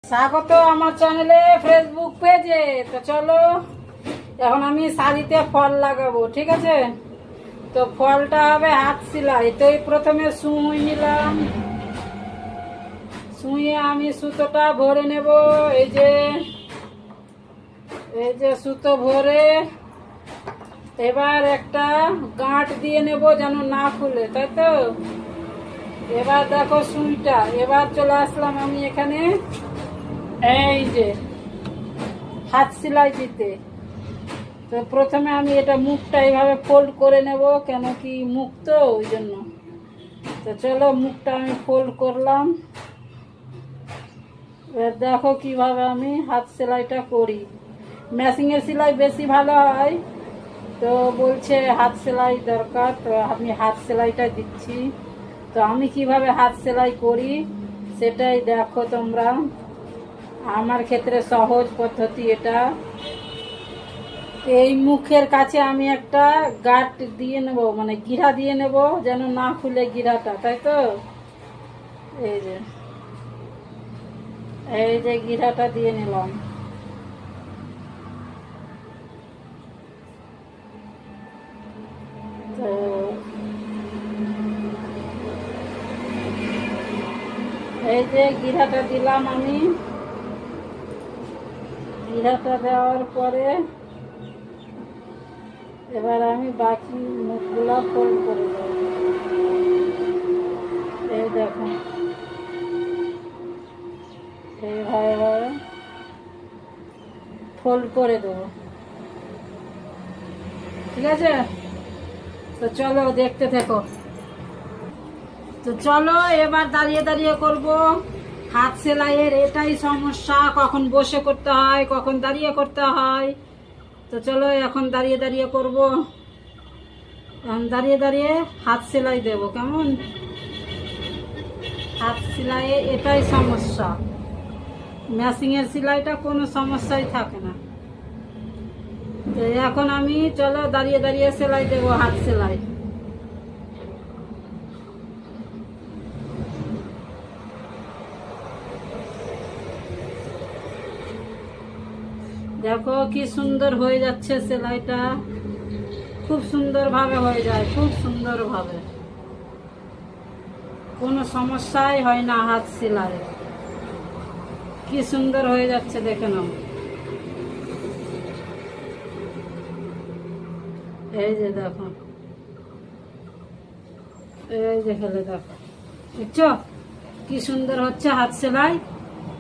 স্বাগত আমার চ্যানেলে ফেসবুক পেজে। তো চলো এখন আমি শাড়িতে ফল লাগাবো, ঠিক আছে? তো ফলটা হবে হাত সেলাই। তো প্রথমে সুই নিলাম, সুইয়ে আমি সুতোটা ভরে নেব। এই যে সুতো ভরে এবার একটা গাঁট দিয়ে নেব যেন না খুলে, তাই তো? এবার দেখো সুইটা, এবার চলে আসলাম আমি এখানে এই যে হাত সেলাই দিতে। তো প্রথমে আমি এটা মুখটা এইভাবে ফোল্ড করে নেব, কেন কি মুখ তো ওই জন্য। তো চলো মুখটা আমি ফোল্ড করলাম। এবার দেখো কিভাবে আমি হাত সেলাইটা করি। মেশিনের সেলাই বেশি ভালো হয়, তো বলছে হাত সেলাই দরকার, তো আমি হাত সেলাইটা দিচ্ছি। তো আমি কিভাবে হাত সেলাই করি সেটাই দেখো তোমরা। আমার ক্ষেত্রে সহজ পদ্ধতি এটা। এই মুখের কাছে আমি একটা গাঁট দিয়ে নেব, মানে গিরা দিয়ে নেব যেন না খুলে গিরাটা, তাই তো? এই যে গিরাটা দিয়ে নিলাম। তো এই যে গিরাটা দিলাম আমি। গিরাটা দেওয়ার পরে এবার আমি বাকি মুখগুলা ফোল্ড করে দেব। এই দেখো এইভাবে ফোল্ড করে দেবো, ঠিক আছে? তো চলো দেখতে থাকো। তো চলো এবার দাঁড়িয়ে দাঁড়িয়ে করব। হাত সেলাইয়ের এটাই সমস্যা, কখন বসে করতে হয় কখন দাঁড়িয়ে করতে হয়। তো চলো এখন দাঁড়িয়ে দাঁড়িয়ে করব। এখন দাঁড়িয়ে দাঁড়িয়ে হাত সেলাই দেব, কেমন? হাত সেলাইয়ে এটাই সমস্যা, মেশিনের সেলাইটা কোনো সমস্যাই থাকে না। তো এখন আমি চলো দাঁড়িয়ে দাঁড়িয়ে সেলাই দেব, হাত সেলাই। দেখো কি সুন্দর হয়ে যাচ্ছে সেলাইটা, খুব সুন্দরভাবে হয়ে যায়, খুব সুন্দরভাবে, কোনো সমস্যাই হয় না হাত সেলাই। কি সুন্দর হয়ে যাচ্ছে দেখে নাও। এই যে দেখো, এই যে খেলে দেখো, বুঝছো কি সুন্দর হচ্ছে হাত সেলাই।